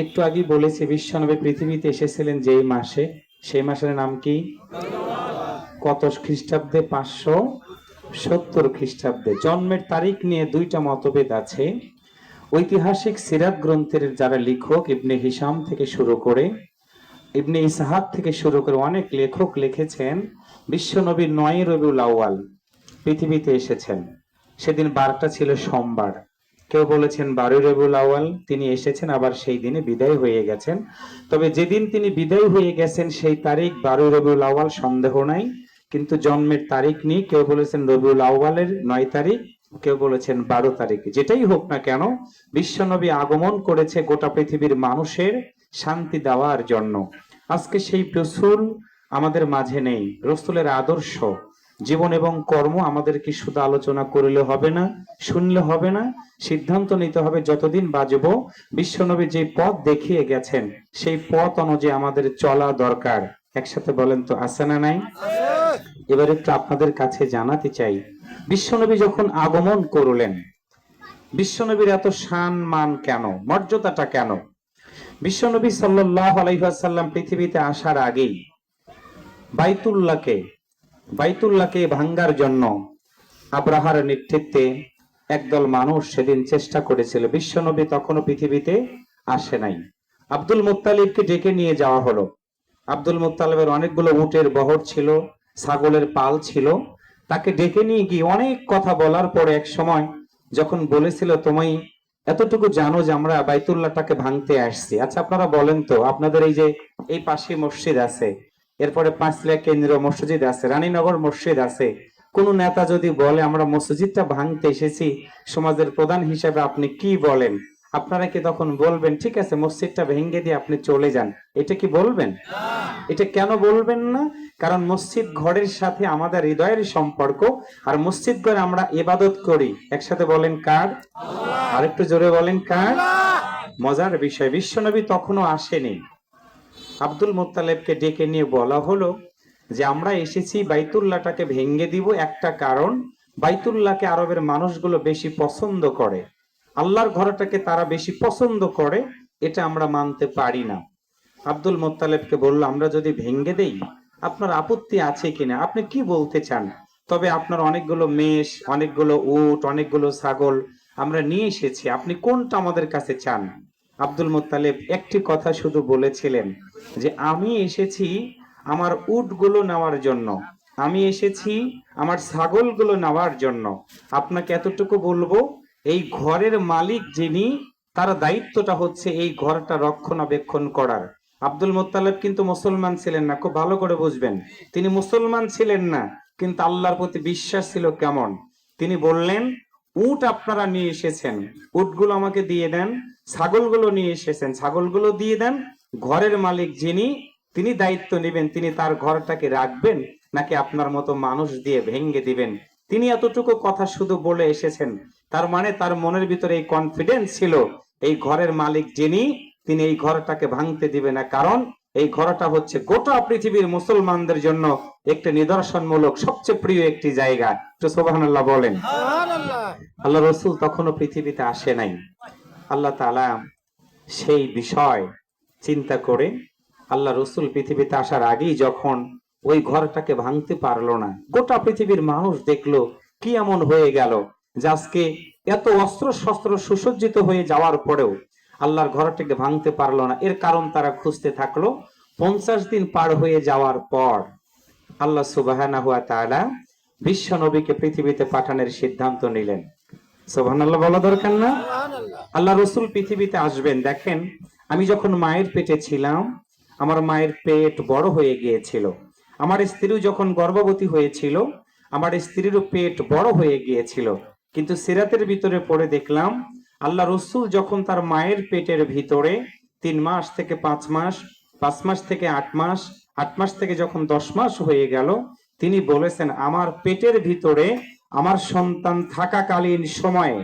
একটু আগে বলেছি বিশ্বনবী পৃথিবীতে এসেছিলেন যেই মাসে, সেই মাসের নাম কি? কত খ্রিস্টাব্দে? 570 খ্রিস্টাব্দে। জন্মের তারিখ নিয়ে দুইটা মতভেদ আছে। ঐতিহাসিক সিরাত গ্রন্থের যারা লেখক, ইবনে হিশাম থেকে শুরু করে ইবনে ইসহাক থেকে শুরু করে অনেক লেখক লিখেছেন বিশ্বনবী 9 রবিউল আউয়াল পৃথিবীতে এসেছেন। সেদিন বারটা ছিল সোমবার। কেউ বলেছেন 12 রবিউল আউয়াল তিনি এসেছেন, আবার সেই দিনে বিদায় হয়ে গেছেন। তবে যেদিন তিনি বিদায় হয়ে গেছেন সেই তারিখ 12 রবিউল আউয়াল সন্দেহ নাই, কিন্তু জন্মের তারিখ নিয়ে কেউ বলেছেন রবিউল আউয়ালের 9 তারিখ, কেউ বলেছেন 12 তারিখ। যেটাই হোক না কেন, বিশ্বনবী আগমন করেছে গোটা পৃথিবীর মানুষের শান্তি দেওয়ার জন্য। আজকে সেই রসূল আমাদের মাঝে নেই। রসূলের আদর্শ জীবন এবং কর্ম আমাদেরকে শুধু আলোচনা করলে হবে না, শুনলে হবে না, সিদ্ধান্ত নিতে হবে যতদিন বাঁচবো বিশ্বনবী যে পথ দেখিয়ে গেছেন সেই পথ অনুযায়ী আমাদের চলা দরকার। একসাথে বলেন তো, আছে না নাই? এবার একটু আপনাদের কাছে জানাতে চাই, বিশ্বনবী যখন আগমন করলেন, বিশ্বনবীর এত শান মান কেন, মর্যাদাটা কেন? বিশ্বনবী সাল্লাল্লাহু আলাইহি ওয়াসাল্লাম পৃথিবীতে আসার আগেই বাইতুল্লাহকে ভাঙ্গার জন্য আব্রাহার নেতৃত্বে একদল মানুষ সেদিন চেষ্টা করেছিল। বিশ্বনবী তখনও পৃথিবীতে আসে নাই। আব্দুল মুত্তালিবকে ডেকে নিয়ে যাওয়া হলো। আব্দুল মুত্তালিবের অনেকগুলো উটের বহর ছিল, ছাগলের পাল ছিল। তাকে ডেকে নিয়ে গিয়ে অনেক কথা বলার পরে এক সময় যখন বলেছিল, তুমি এতটুকু জানো যে আমরা বাইতুল্লাহটাকে ভাঙতে আসছি। আচ্ছা আপনারা বলেন তো, আপনাদের এই যে এই পাশে মসজিদ আছে, এরপরে পাঁচলিয়া কেন্দ্রীয় মসজিদ আছে, রানীনগর মসজিদ আছে, কোন নেতা যদি বলে আমরা মসজিদটা ভাঙতে এসেছি, সমাজের প্রধান হিসেবে আপনি কি বলেন? আপনারা কি তখন বলবেন ঠিক আছে মসজিদটা ভেঙে দিয়ে আপনি চলে যান? এটা কি বলবেন? এটা কেন বলবেন না? কারণ মসজিদ ঘরের সাথে আমাদের হৃদয়ের সম্পর্ক, আর মসজিদ ঘরে আমরা ইবাদত করি। একসাথে বলেন কার? আর একটু জোরে বলেন কার? মজার বিষয়, বিশ্বনবী তখনও আসেনি। আব্দুল মুত্তালিবকে ডেকে নিয়ে বলা হলো যে আমরা এসেছি বাইতুল্লাহটাকে ভেঙে দিব, একটা কারণ, বাইতুল্লাহকে আরবের মানুষগুলো বেশি পছন্দ করে, আল্লাহর ঘরটাকে তারা বেশি পছন্দ করে, এটা আমরা মানতে পারি না। আব্দুল মুত্তালিবকে বলল আমরা যদি ভেঙে দেই আপনার আপত্তি আছে কিনা, আপনি কি বলতে চান? তবে আপনার অনেকগুলো মেষ, অনেকগুলো উট, অনেকগুলো ছাগল আমরা নিয়ে এসেছি, আপনি কোনটা আমাদের কাছে চান? আব্দুল মুত্তালিব একটি কথা শুধু বলেছিলেন যে আমি এসেছি আমার উটগুলো নেওয়ার জন্য, আমি এসেছি আমার ছাগলগুলো নেওয়ার জন্য। আপনাকে এতটুকু বলবো, এই ঘরের মালিক যিনি, তার দায়িত্বটা হচ্ছে এই ঘরটা রক্ষণাবেক্ষণ করার। আব্দুল মুত্তালিব কিন্তু মুসলমান ছিলেন না, খুব ভালো করে বুঝবেন। তিনি মুসলমান ছিলেন না, কিন্তু আল্লাহর প্রতি বিশ্বাস ছিল কেমন। তিনি বললেন উট আপনারা নিয়ে এসেছেন, উটগুলো আমাকে দিয়ে দেন, ছাগলগুলো নিয়ে এসেছেন, ছাগলগুলো দিয়ে দেন। ঘরের মালিক যিনি, তিনি দায়িত্ব নেবেন, তিনি তার ঘরটাকে রাখবেন নাকি আপনার মতো মানুষ দিয়ে ভেঙে দিবেন। তিনি এতটুকু কথা শুধু বলে এসেছেন, তার মানে তার মনের ভিতরে এই কনফিডেন্স ছিল এই ঘরের মালিক যিনি, তিনি এই ঘরটাকে ভাঙতে দিবে না। কারণ এই ঘরটা হচ্ছে গোটা পৃথিবীর মুসলমানদের জন্য একটি নিদর্শনমূলক সবচেয়ে প্রিয় একটি জায়গা। তো সুবহানাল্লাহ বলেন। আল্লাহ রসুল তখনও পৃথিবীতে আসে নাই। আল্লাহ তাআলা সেই বিষয় চিন্তা করে আল্লাহ রসুল পৃথিবীতে আসার আগেই যখন ওই ঘরটাকে ভাঙতে পারলো না, গোটা পৃথিবীর মানুষ দেখলো কি এমন হয়ে গেল যে আজকে এত অস্ত্র শস্ত্র সুসজ্জিত হয়ে যাওয়ার পরেও আল্লাহর ঘরটাকে ভাঙতে পারলো না। এর কারণ তারা খুঁজতে থাকলো। 50 দিন পার হয়ে যাওয়ার পর আল্লাহ সুবহানাহু ওয়া তাআলা বিশ্ব নবীকে পৃথিবীতে পাঠানোর সিদ্ধান্ত নিলেন। সুবহানাল্লাহ বলা দরকার না? আল্লাহ রসুল পৃথিবীতে আসবেন। দেখেন, আমি যখন মায়ের পেটে ছিলাম আমার মায়ের পেট বড় হয়ে গিয়েছিল, আমার স্ত্রী যখন গর্ভবতী হয়েছিল আমার স্ত্রীরও পেট বড় হয়ে গিয়েছিল। কিন্তু সিরাতের ভিতরে পড়ে দেখলাম আল্লাহ রসুল যখন তার মায়ের পেটের ভিতরে 3 মাস থেকে 5 মাস, 5 মাস থেকে 8 মাস, 8 মাস থেকে যখন 10 মাস হয়ে গেল, তিনি বলেছেন আমার পেটের ভিতরে আমার সন্তান থাকাকালীন সময়ে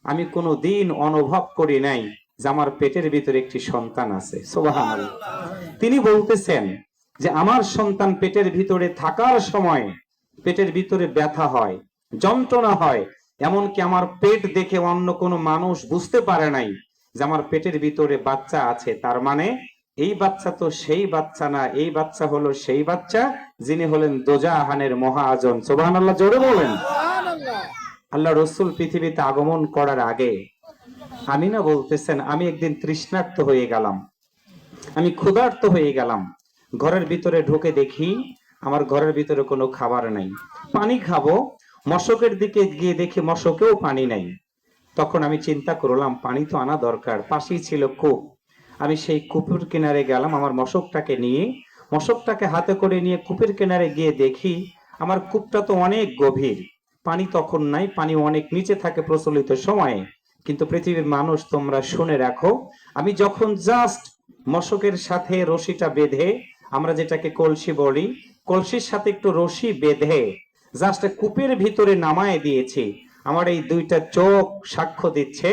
আমি কোনো দিন অনুভব করি নাই যে আমার পেটের ভিতরে একটি সন্তান আছে। সুবহানাল্লাহ। তিনি বলতেছেন যে আমার সন্তান পেটের ভিতরে থাকার সময় পেটের ভিতরে ব্যথা হয়, যন্ত্রণা হয়, এমনকি আমার পেট দেখে অন্য কোনো মানুষ বুঝতে পারে নাই যে আমার পেটের ভিতরে বাচ্চা আছে, তার মানে এই বাচ্চা তো সেই বাচ্চা না, এই বাচ্চা হলো সেই বাচ্চা যিনি হলেন দোজাহানের মহাজন। সুবহানাল্লাহ, জোরে বলেন। আল্লাহ রসুল পৃথিবীতে আগমন করার আগে আমিনা বলতেছেন, আমি একদিন তৃষ্ণার্ত হয়ে গেলাম, আমি ক্ষুধার্ত হয়ে গেলাম। ঘরের ভিতরে ঢুকে দেখি আমার ঘরের ভিতরে কোনো খাবার নাই। পানি খাবো, মশকের দিকে গিয়ে দেখি মশকেও পানি নাই। তখন আমি চিন্তা করলাম পানি তো আনা দরকার, পাশেই ছিল কূপ। আমি সেই কূপের কিনারে গেলাম, আমার মশকটাকে নিয়ে, মশকটাকে হাতে করে নিয়ে কূপের কিনারে গিয়ে দেখি আমার কূপটা তো অনেক গভীর, পানি তখন নাই, পানি অনেক নিচে থাকে প্রচলিত সময়ে। কিন্তু পৃথিবীর মানুষ তোমরা শুনে রাখো, আমি যখন জাস্ট মশকের সাথে রশিটা বেঁধে, আমরা যেটাকে কলসি বলি, কলসির সাথে একটু রশি বেঁধে জাস্ট কূপের ভিতরে নামায় দিয়েছি, আমার এই দুইটা চোখ সাক্ষ্য দিচ্ছে,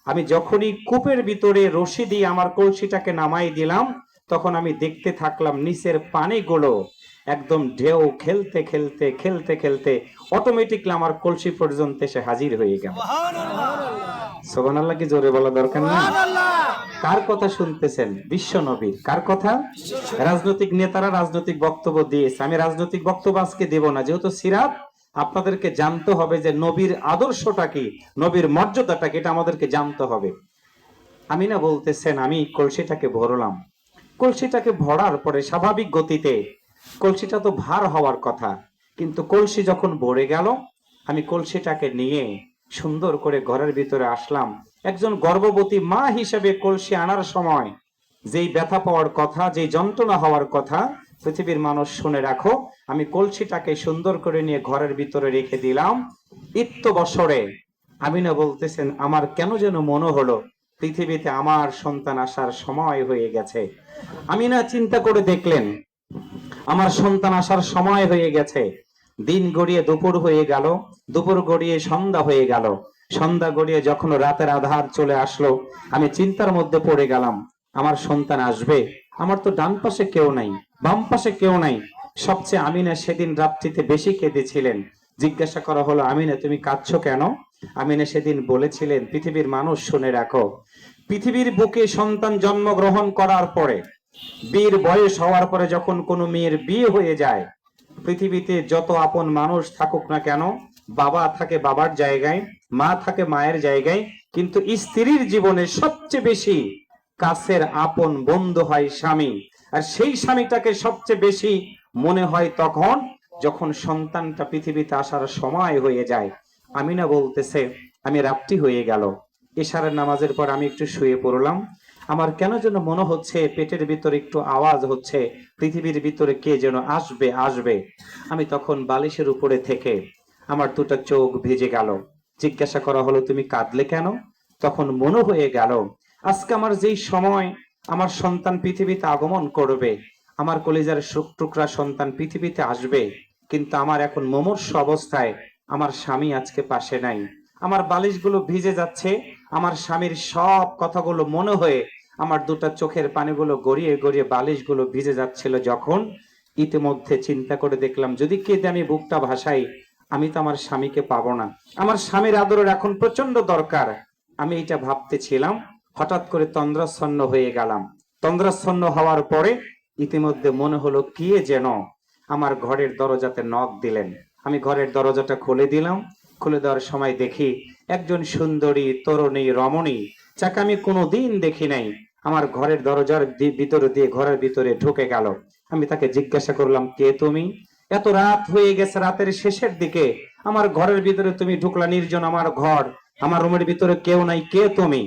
আমি যখনই কূপের ভিতরে রশি দিয়ে আমার কলসিটাকে নামাই দিলাম, তখন আমি দেখতে থাকলাম নিচের পানিগুলো একদম ঢেউ খেলতে খেলতে খেলতে খেলতে অটোমেটিকলি আমার কলসি পর্যন্ত এসে হাজির হয়ে গেল। সুবহানাল্লাহ কি জোরে বলা দরকার না? কার কথা শুনতেছেন? বিশ্ব নবীর। কার কথা? রাজনৈতিক নেতারা রাজনৈতিক বক্তব্য দিয়েছে, আমি রাজনৈতিক বক্তব্য আজকে দেব না, যেহেতু সিরাত আপনাদেরকে জানতে হবে যে নবীর আদর্শটা কি, নবীর মর্যাদাটা কি, এটা আমাদেরকে জানতে হবে। আমিনা বলতেছেন আমি কলসিটাকে ভরলাম, কলসিটাকে ভরার পরে স্বাভাবিক গতিতে কলসিটা তো ভার হওয়ার কথা, কিন্তু কলসি যখন ভরে গেল, আমি কলসিটাকে নিয়ে সুন্দর করে ঘরের ভিতরে আসলাম। একজন গর্ভবতী মা হিসেবে কলসি আনার সময় যেই ব্যথা পাওয়ার কথা, যেই যন্ত্রণা হওয়ার কথা, পৃথিবীর মানুষ শুনে রাখো, আমি কলসিটাকে সুন্দর করে নিয়ে ঘরের ভিতরে রেখে দিলাম। ইত্য বছরে আমিনা বলতেছেন আমার কেন যেন মনে হলো পৃথিবীতে আমার সন্তান আসার সময় হয়ে গেছে। আমিনা চিন্তা করে দেখলেন আমার সন্তান আসার সময় হয়ে গেছে। দিন গড়িয়ে দুপুর হয়ে গেল, দুপুর গড়িয়ে সন্ধ্যা হয়ে গেল, সন্ধ্যা গড়িয়ে যখন রাতের আধার চলে আসলো, আমি চিন্তার মধ্যে পড়ে গেলাম আমার সন্তান আসবে, আমার তো ডান পাশে কেউ নাই, বাম পাশে কেউ নাই। সবচেয়ে আমিনা সেদিন রাত্রিতে বেশি কেঁদেছিলেন। জিজ্ঞাসা করা হলো আমিনা তুমি কাঁদছো কেন? আমিনা সেদিন বলেছিলেন, পৃথিবীর মানুষ শুনে রাখো, পৃথিবীর বুকে সন্তান জন্মগ্রহণ করার পরে, বীর বয়স হওয়ার পরে যখন কোনো মেয়ের বিয়ে হয়ে যায়, পৃথিবীতে যত আপন মানুষ থাকুক না কেন, বাবা থাকে বাবার জায়গায়, মা থাকে মায়ের জায়গায়, কিন্তু স্ত্রীর জীবনে সবচেয়ে বেশি কাছের আপন বন্ধু হয় স্বামী। আর সেই স্বামীটাকে সবচেয়ে বেশি মনে হয় তখন যখন সন্তানটা পৃথিবীতে আসার সময় হয়ে যায়। আমিনা বলতেছে আমি রাত্রি হয়ে গেল, এশারের নামাজের পর আমি একটু শুয়ে পড়লাম, আমার কেন যেন মনে হচ্ছে পেটের ভিতরে একটু আওয়াজ হচ্ছে, পৃথিবীর ভিতরে কে যেন আসবে আসবে। আমি তখন বালিশের উপরে থেকে আমার দুটো চোখ ভিজে গেল। জিজ্ঞাসা করা হলো তুমি কাঁদলে কেন? তখন মনে হয়ে গেল আজকে আমার যেই সময় আমার সন্তান পৃথিবীতে আগমন করবে, আমার কলিজার টুকরা সন্তান পৃথিবীতে আসবে, কিন্তু আমার এখন মুমূর্ষু অবস্থায় আমার স্বামী আজকে পাশে নাই, আমার বালিশগুলো ভিজে যাচ্ছে, আমার স্বামীর সব কথাগুলো মনে হয়ে আমার দুটো চোখের পানিগুলো গড়িয়ে গড়িয়ে বালিশগুলো ভিজে যাচ্ছিল। যখন ইতিমধ্যে চিন্তা করে দেখলাম যদি কেঁদে আমি বুকটা ভাসাই, আমি তো আমার স্বামীকে পাবো না, আমার স্বামীর আদরের এখন প্রচন্ড দরকার। আমি এটা ভাবতেছিলাম, হঠাৎ করে তন্দ্রাচ্ছন্ন হয়ে গেলাম। তন্দ্রাচ্ছন্ন হওয়ার পরে ইতিমধ্যে মনে হলো কে যেন আমার ঘরের দরজাতে নক দিলেন। আমি ঘরের দরজাটা খুলে দিলাম, খুলে দেওয়ার সময় দেখি একজন সুন্দরী তরুণী রমণী, যাকে আমি কোনোদিন দেখি নাই, আমার ঘরের দরজার ভিতরে দিয়ে ঘরের ভিতরে ঢুকে গেল। আমি তাকে জিজ্ঞাসা করলাম কে তুমি? এত রাত হয়ে গেছে, রাতের শেষের দিকে আমার ঘরের ভিতরে তুমি ঢুকলা, নির্জন আমার ঘর, আমার রুমের ভিতরে কেউ নাই, কে তুমি?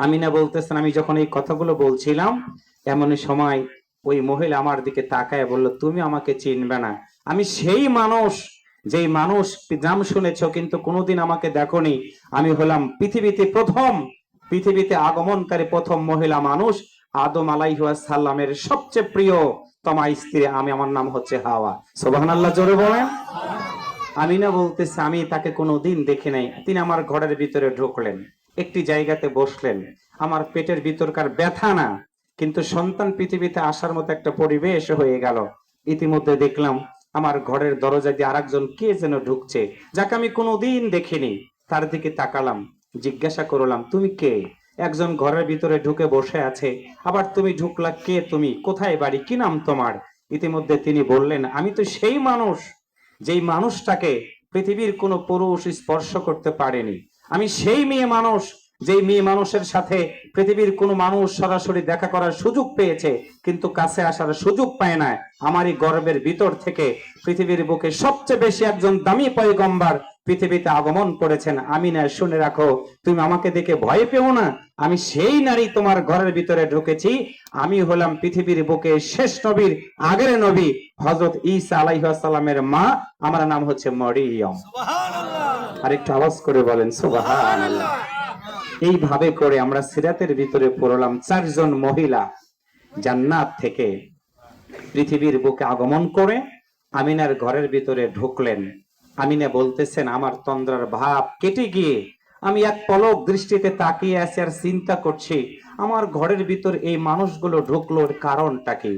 আমিনা বলতেছেন আমি যখন এই কথাগুলো বলছিলাম, এমনই সময় ওই মহিলা আমার দিকে তাকায় বলল তুমি আমাকে চিনবে না, আমি সেই মানুষ যেই মানুষ নাম শুনেছো কিন্তু কোনোদিন আমাকে দেখোনি। আমি হলাম পৃথিবীতে আগমনকারী প্রথম মহিলা মানুষ, আদম আলাইহিস সালামের সবচেয়ে প্রিয় তমা স্ত্রী, আমি, আমার নাম হচ্ছে হাওয়া। সুবহানাল্লাহ, জোরে বলেন। আমিনা বলতেছে আমি তাকে কোনোদিন দেখি নাই। তিনি আমার ঘরের ভিতরে ঢুকলেন, একটি জায়গাতে বসলেন, আমার পেটের ভিতরকার ব্যথা না, কিন্তু সন্তান পৃথিবীতে আসার মতো একটা পরিবেশ হয়ে গেল। ইতিমধ্যে দেখলাম আমার ঘরের দরজা দিয়ে আরেকজন কে যেন ঢুকছে, যাকে আমি কোনোদিন দেখিনি। তার দিকে তাকালাম, জিজ্ঞাসা করলাম তুমি কে? একজন ঘরের ভিতরে ঢুকে বসে আছে, আবার তুমি ঢুকলা, কে তুমি, কোথায় বাড়ি, কি নাম তোমার? ইতিমধ্যে তিনি বললেন, আমি তো সেই মানুষ যেই মানুষটাকে পৃথিবীর কোনো পুরুষ স্পর্শ করতে পারেনি। আমি সেই মেয়ে মানুষ যেই মেয়ে মানুষের সাথে পৃথিবীর কোনো মানুষ সরাসরি দেখা করার সুযোগ পেয়েছে কিন্তু কাছে আসার সুযোগ পায় না। আমারই গর্বের ভিতর থেকে পৃথিবীর বুকে সবচেয়ে বেশি একজন দামি পয়গম্বর পৃথিবীতে আগমন করেছেন। আমিনা, শুনে রাখো, তুমি আমাকে দেখে ভয় পেও না। আমি সেই নারী তোমার ঘরের ভিতরে ঢুকেছি। আমি হলাম পৃথিবীর বুকে শেষ নবীর আগের নবী হযরত ঈসা আলাইহিস সালামের মা। আমার নাম হচ্ছে মরিয়ম। সুবহানাল্লাহ। আরেকটু আওয়াজ করে বলেন সুবহানাল্লাহ। এইভাবে করে আমরা সিরাতের ভিতরে পড়লাম, চারজন মহিলা জান্নাত থেকে পৃথিবীর বুকে আগমন করে আমিনার ঘরের ভিতরে ঢুকলেন। আমিনা বলতেছেন, আমার তন্দ্রার ভাব কেটে গিয়ে আমি এক পলক দৃষ্টিতে তাকিয়ে আছি আর চিন্তা করছি আমার ঘরের ভিতর এই মানুষগুলো ঢুকলো, কারণটা কি?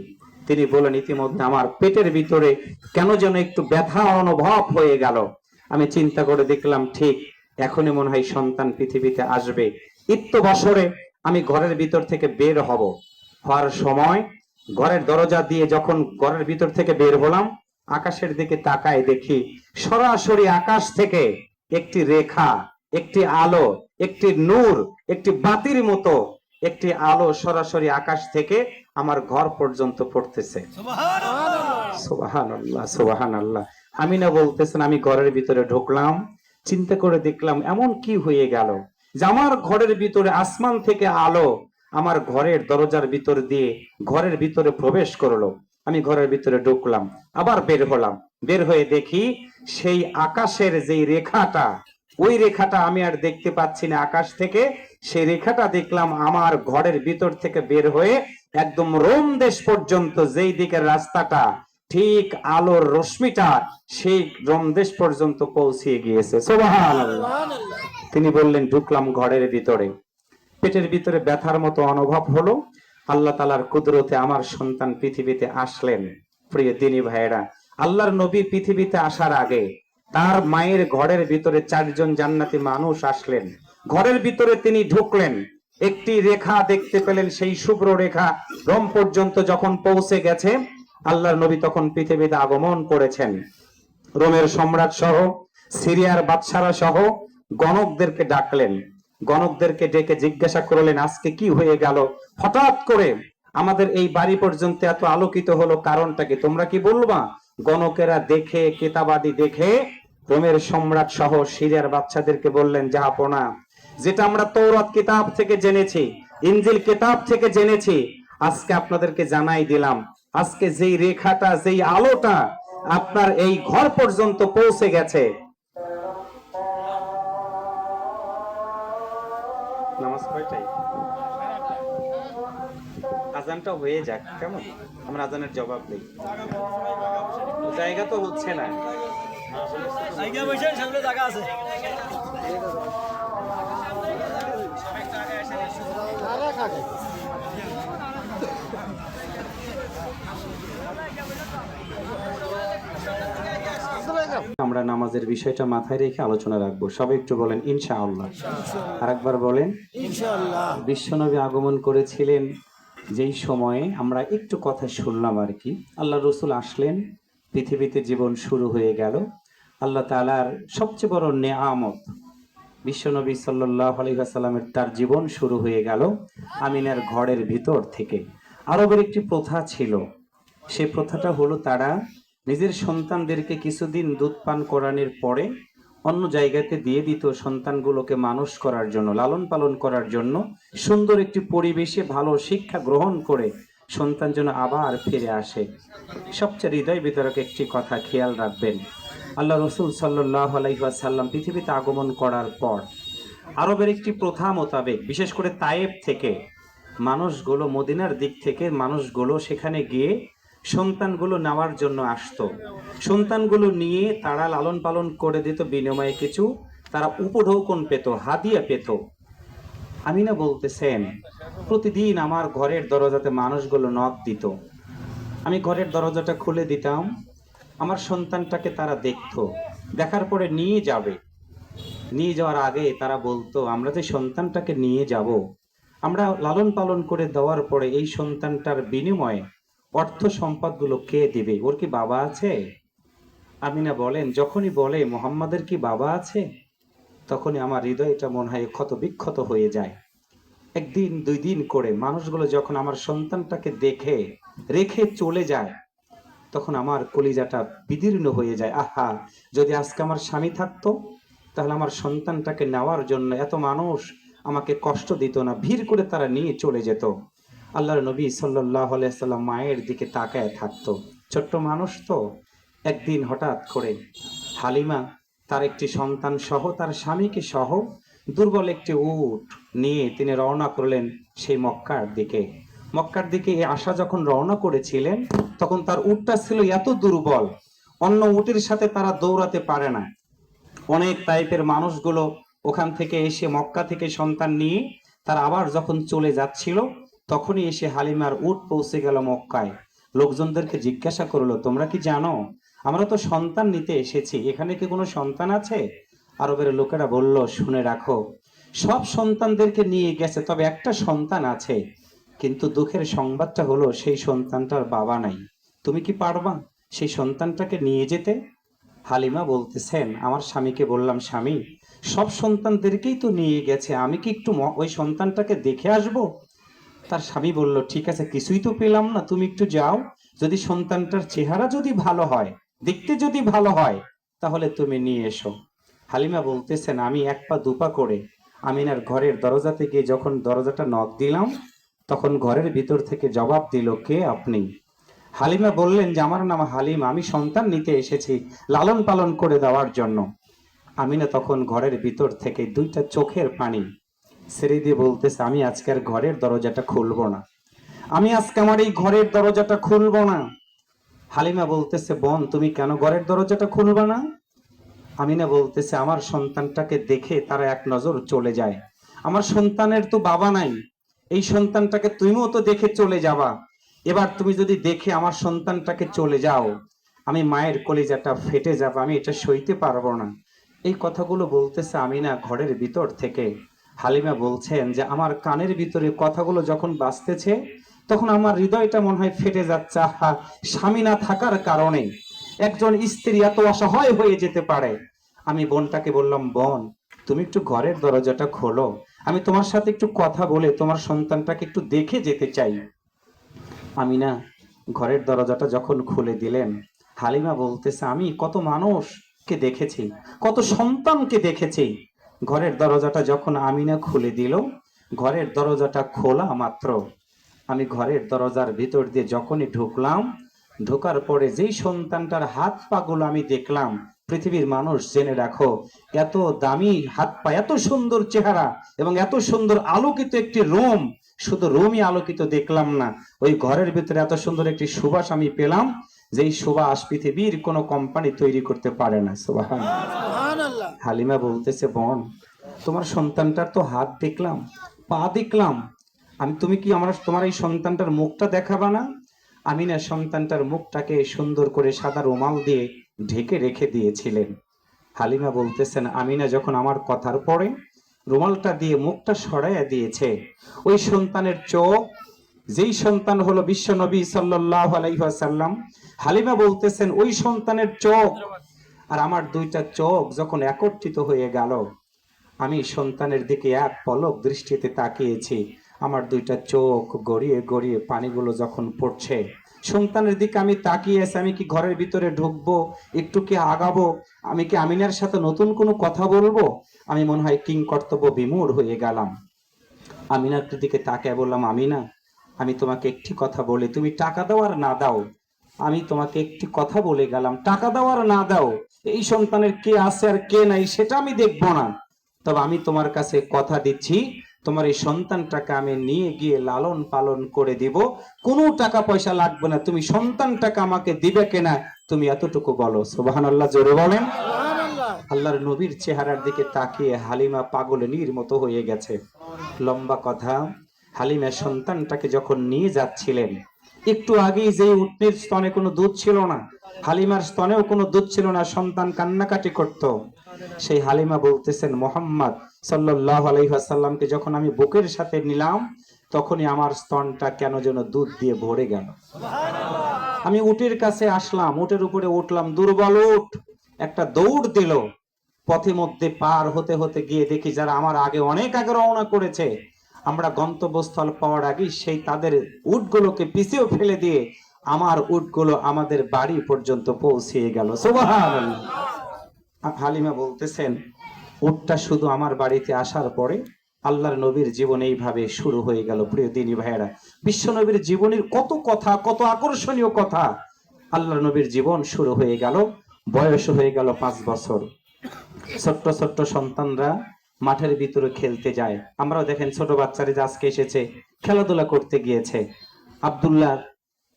তিনি বলেন, ইতিমধ্যে আমার পেটের ভিতরে কেন যেন একটু ব্যথা অনুভব হয়ে গেল। আমি চিন্তা করে দেখলাম, ঠিক এখনই মনে হয় সন্তান পৃথিবীতে আসবে। ইত্য বছরে আমি ঘরের ভিতর থেকে বের হওয়ার সময় ঘরের দরজা দিয়ে যখন ঘরের ভিতর থেকে বের হলাম, আকাশের দিকে তাকায় দেখি সরাসরি আকাশ থেকে একটি রেখা, একটি আলো, একটি নূর, একটি বাতির মতো একটি আলো সরাসরি আকাশ থেকে আমার ঘর পর্যন্ত পড়তেছে। সুবহানাল্লাহ, সুবহানাল্লাহ। আমিনা বলতেছেন, আমি ঘরের ভিতরে ঢুকলাম, চিন্তা করে দেখলাম এমন কি হয়ে গেল যে আমার ঘরের ভিতরে আসমান থেকে আলো আমার ঘরের দরজার ভিতর দিয়ে ঘরের ভিতরে প্রবেশ করলো। আমি ঘরের ভিতরে ঢুকলাম, আবার বের হলাম। বের হয়ে দেখি সেই আকাশের যেই রেখাটা, ওই রেখাটা আমি আর দেখতে পাচ্ছি না আকাশ থেকে। সেই রেখাটা দেখলাম আমার ঘরের ভিতর থেকে বের হয়ে একদম রোম দেশ পর্যন্ত, যেই দিকের রাস্তাটা ঠিক আলোর রশ্মিটা সেই রোম দেশ পর্যন্ত পৌঁছে গিয়েছে। সুবহানাল্লাহ। তিনি বললেন, ঢুকলাম ঘরের ভিতরে, পেটের ভিতরে ব্যথার মতো অনুভব হলো। আল্লাহ তাআলার কুদরতে আমার সন্তান পৃথিবীতে আসলেন। প্রিয় দিনী ভাইয়েরা, আল্লাহর নবী পৃথিবীতে আসার আগে তার মায়ের ঘরের ভিতরে চারজন জান্নাতি মানুষ আসলেন। ঘরের ভিতরে তিনি ঢুকলেন, একটি রেখা দেখতে পেলেন, সেই শুভ্র রেখা রোম পর্যন্ত যখন পৌঁছে গেছে, আল্লাহর নবী তখন পৃথিবীতে আগমন করেছেন। রোমের সম্রাট সহ, সিরিয়ার বাদশারা সহ গণকদেরকে ডাকলেন। গণকদেরকে ডেকে জিজ্ঞাসা করলেন, আজকে কি হয়ে গেল? হঠাৎ করে আমাদের এই বাড়ি পর্যন্ত এত আলোকিত হলো, কারণটা কি? তোমরা কি বলবা? গণকেরা দেখে, কিতাবাদি দেখে রোমের সম্রাট সহ সিরিয়ার বাচ্চাদেরকে বললেন, জাহাপনা, যেটা আমরা তৌরাত কিতাব থেকে জেনেছি, ইনজিল কিতাব থেকে জেনেছি, আজকে আপনাদেরকে জানাই দিলাম। আজকে যেই রেখাটা, যেই আলোটা আপনার এই ঘর পর্যন্ত পৌঁছে গেছে। নামাজ কয়টায়? আজানটা হয়ে যাক, কেমন? আমরা আজানের জবাব দিই। জায়গা তো হচ্ছে না। জায়গা বসে সামনে জায়গা আছে। আমরা নামাজের বিষয়টা মাথায় রেখে আলোচনা রাখবো। সবাই একটু বলেন ইনশাআল্লাহ। আরেকবার বলেন ইনশাআল্লাহ। বিশ্বনবী আগমন করেছিলেন যেই সময়ে আমরা একটু কথা শুনলাম আর কি। আল্লাহ রসুল আসলেন, পৃথিবীতে জীবন শুরু হয়ে গেল। আল্লাহ তাআলার সবচেয়ে বড় নেয়ামত বিশ্বনবী সাল্লাল্লাহু আলাইহি ওয়াসাল্লামের তার জীবন শুরু হয়ে গেল আমিনার ঘরের ভিতর থেকে। আরবের একটি প্রথা ছিল, সেই প্রথাটা হলো তারা নিজের সন্তানদেরকে কিছুদিন দুধ পান করানোর পরে অন্য জায়গাতে দিয়ে দিত, সন্তানগুলোকে মানুষ করার জন্য, লালন পালন করার জন্য, সুন্দর একটি পরিবেশে ভালো শিক্ষা গ্রহণ করে সন্তান যেন আবার ফিরে আসে। সবচেয়ে হৃদয় বিতরক একটি কথা খেয়াল রাখবেন, আল্লাহ রসুল সাল্লাল্লাহু আলাইহি ওয়াসাল্লাম পৃথিবীতে আগমন করার পর আরবের একটি প্রথা মোতাবেক, বিশেষ করে তায়েব থেকে মানুষগুলো, মদিনার দিক থেকে মানুষগুলো সেখানে গিয়ে সন্তানগুলো নেওয়ার জন্য আসতো। সন্তানগুলো নিয়ে তারা লালন পালন করে দিত, বিনিময়ে কিছু তারা উপঢৌকন পেত, হাদিয়া পেত। আমিনা বলতেছেন, প্রতিদিন আমার ঘরের দরজাতে মানুষগুলো নক দিত, আমি ঘরের দরজাটা খুলে দিতাম, আমার সন্তানটাকে তারা দেখতো, দেখার পরে নিয়ে যাবে। নিয়ে যাওয়ার আগে তারা বলতো, আমরা যে সন্তানটাকে নিয়ে যাব আমরা লালন পালন করে দেওয়ার পরে এই সন্তানটার বিনিময়ে অর্থ সম্পদগুলো কে দিবে? ওর কি বাবা আছে? আমিনা বলেন, যখনই বলে মোহাম্মদের কি বাবা আছে, তখনই আমার হৃদয়টা মনে হয় ক্ষত বিক্ষত হয়ে যায়। একদিন দুই দিন করে মানুষগুলো যখন আমার সন্তানটাকে দেখে রেখে চলে যায়, তখন আমার কলিজাটা বিদীর্ণ হয়ে যায়। আহা, যদি আজকে আমার স্বামী থাকতো, তাহলে আমার সন্তানটাকে নেওয়ার জন্য এত মানুষ আমাকে কষ্ট দিত না, ভিড় করে তারা নিয়ে চলে যেত। আল্লাহর নবী সাল্লাল্লাহু আলাইহি সাল্লাম মায়ের দিকে তাকায় থাকতো। ছোট্ট মানুষ তো। একদিন হঠাৎ করে হালিমা তার একটি সন্তান সহ, তার স্বামীকে সহ, দুর্বল একটি উট নিয়ে তিনি রওনা করলেন সেই মক্কার দিকে। মক্কার দিকে এই আশা যখন রওনা করেছিলেন, তখন তার উটটা ছিল এত দুর্বল, অন্য উটের সাথে তারা দৌড়াতে পারে না। অনেক টাইপের মানুষগুলো ওখান থেকে এসে মক্কা থেকে সন্তান নিয়ে তারা আবার যখন চলে যাচ্ছিল, তখনই এসে হালিমার উট পৌঁছে গেল মক্কায়। লোকজনদেরকে জিজ্ঞাসা করলো, তোমরা কি জানো আমরা তো সন্তান নিতে এসেছি, এখানে কি কোনো সন্তান আছে? আরবের লোকেরা বলল, শুনে রাখো, সব সন্তানদেরকে নিয়ে গেছে, তবে একটা সন্তান আছে, কিন্তু দুঃখের সংবাদটা হলো সেই সন্তানটার বাবা নাই। তুমি কি পারবা সেই সন্তানটাকে নিয়ে যেতে? হালিমা বলতেছেন, আমার স্বামীকে বললাম, স্বামী, সব সন্তানদেরকেই তো নিয়ে গেছে, আমি কি একটু ওই সন্তানটাকে দেখে আসব? তার স্বামী বলল, ঠিক আছে, কিছুই তো পেলাম না, তুমি একটু যাও, যদি সন্তানটার চেহারা যদি ভালো হয়, দেখতে যদি ভালো হয়, তাহলে তুমি নিয়ে এসো। হালিমা বলতেছেন, আমি এক পা দুপা করে আমিনার ঘরের দরজাতে গিয়ে যখন দরজাটা নক দিলাম, তখন ঘরের ভিতর থেকে জবাব দিল, কে আপনি? হালিমা বললেন যে, আমার নাম হালিমা, আমি সন্তান নিতে এসেছি লালন পালন করে দেওয়ার জন্য। আমিনা তখন ঘরের ভিতর থেকে দুইটা চোখের পানি ছেড়ে দিয়ে বলতেছে, আমি আজকে আর ঘরের দরজাটা খুলবো না, আমি আজকে আমার এই ঘরের দরজাটা খুলবো না। হালিমা বলতেছে, বোন, তুমি কেন ঘরের দরজাটা খুলবা না? আমিনা বলতেছে, আমার সন্তানটাকে দেখে তারা এক নজর চলে যায়, আমার সন্তানের তো বাবা নাই, এই সন্তানটাকে তুমিও তো দেখে চলে যাবা, এবার তুমি যদি দেখে আমার সন্তানটাকে চলে যাও, আমি মায়ের কলিজাটা ফেটে যাবে, আমি এটা সইতে পারবো না। এই কথাগুলো বলতেছে আমিনা ঘরের ভিতর থেকে। হালিমা বলছেন যে, আমার কানের ভিতরে কথাগুলো যখন বাজতেছে, তখন আমার হৃদয়টা মনে হয় ফেটে যাচ্ছে। আহা, স্বামী না থাকার কারণে একজন স্ত্রী এত অসহায় হয়ে যেতে পারে। আমি বোনটাকে বললাম, বোন, তুমি একটু ঘরের দরজাটা খোলো, আমি তোমার সাথে একটু কথা বলে তোমার সন্তানটাকে একটু দেখে যেতে চাই। আমিনা ঘরের দরজাটা যখন খুলে দিলেন, হালিমা বলতেছে, আমি কত মানুষকে দেখেছি, কত সন্তানকে দেখেছি। ঘরের দরজাটা যখন আমিনা খুলে দিল, ঘরের দরজাটা খোলা মাত্র আমি ঘরের দরজার ভিতর দিয়ে যখনই ঢুকলাম, ঢোকার পরে যেই সন্তানটার হাত পা গুলো আমি দেখলাম, পৃথিবীর মানুষ জেনে রাখো, এত দামি হাত পা, এত সুন্দর চেহারা এবং এত সুন্দর আলোকিত একটি রুম, শুধু রুমই আলোকিত দেখলাম না, ওই ঘরের ভিতরে এত সুন্দর একটি সুবাস আমি পেলাম, যেই সুবাস পৃথিবীর কোনো কোম্পানি তৈরি করতে পারে না। সুবহানাল্লাহ। হালিমা বলতেছে, বোন, তোমার সন্তানটার তো হাত দেখলাম, পা দেখলাম, তুমি কি তোমার এই সন্তানটার মুখটা দেখাবা না? আমিনা সন্তানটার মুখটাকে সুন্দর করে সাদা রুমাল দিয়ে ঢেকে রেখে দিয়েছিলেন। হালিমা বলতেছেন, আমিনা যখন আমার কথার পরে রুমালটা দিয়ে মুখটা সরাইয়া দিয়েছে, ওই সন্তানের চোখ, যেই সন্তান হলো বিশ্ব নবী সাল্লাল্লাহু আলাইহি ওয়াসাল্লাম, হালিমা বলতেছেন, ওই সন্তানের চোখ আর আমার দুইটা চোখ যখন একত্রিত হয়ে গেল, আমি সন্তানের দিকে এক পলক দৃষ্টিতে তাকিয়েছি, আমার দুইটা চোখ গড়িয়ে গড়িয়ে পানিগুলো যখন পড়ছে, সন্তানের দিকে আমি তাকিয়ে আছি, আমি কি ঘরের ভিতরে ঢুকবো, একটু কি আগাবো, আমি কি আমিনার সাথে নতুন কোনো কথা বলবো, আমি মনে হয় কিং কর্তব্য বিমূঢ় হয়ে গেলাম। আমিনার দিকে তাকিয়ে বললাম, আমিনা, আমি তোমাকে একটি কথা বলি, তুমি টাকা দাও আর না দাও, আমি তোমাকে একটি কথা বলে গেলাম, টাকা দাও আর না দাও, এই সন্তানের কে আছে আর কে নাই সেটা আমি দেখবো না, তবে আমি তোমার কাছে কথা দিচ্ছি, তোমার এই সন্তানটাকে আমি নিয়ে গিয়ে লালন পালন করে দিব, কোনো টাকা পয়সা লাগবে না, তুমি সন্তানটাকে আমাকে দিবে কিনা তুমি এতটুকু বলো। সুবহানাল্লাহ, জোরে বলেন। আল্লাহর নবীর চেহারার দিকে তাকিয়ে হালিমা পাগলের মতো হয়ে গেছে। লম্বা কথা, হালিমা সন্তানটাকে যখন নিয়ে যাচ্ছিলেন, একটু আগেই যে উটনির স্তনে কোনো দুধ ছিল না, হালিমার স্তনেও কোনো দুধ ছিল না, সন্তান কান্নাকাটি করত। সেই হালিমা বলতেছেন, মোহাম্মদ সাল্লাল্লাহু আলাইহি ওয়াসাল্লামকে যখন আমি বুকের সাথে নিলাম, তখনই আমার স্তনটা কেন যেন দুধ দিয়ে ভরে গেল। আমি উটের কাছে আসলাম, উটের উপরে উঠলাম, দুর্বল উট একটা দৌড় দিল। পথে মধ্যে পার হতে হতে গিয়ে দেখি যারা আমার আগে অনেক আগে রওনা করেছে, আমরা গন্তব্যস্থল পাওয়ার আগে সেই তাদের উটগুলোকে পিছিয়ে ফেলে দিয়ে আমার উটগুলো আমাদের বাড়ি পর্যন্ত পৌঁছিয়ে গেল। সুবহানাল্লাহ। হালিমা বলতেছেন, উটটা শুধু আমার বাড়িতে আসার পরে আল্লাহর নবীর জীবন এইভাবে শুরু হয়ে গেল। প্রিয় দিনী ভাইয়েরা, বিশ্ব নবীর জীবনের কত কথা, কত আকর্ষণীয় কথা। আল্লাহর নবীর জীবন শুরু হয়ে গেল, বয়স হয়ে গেল 5 বছর। ছোট্ট ছোট্ট সন্তানরা মাঠের ভিতরে খেলতে যায়। আমরাও দেখেন ছোট বাচ্চারা যে আজকে এসেছে খেলাধুলা করতে গিয়েছে। আব্দুল্লাহ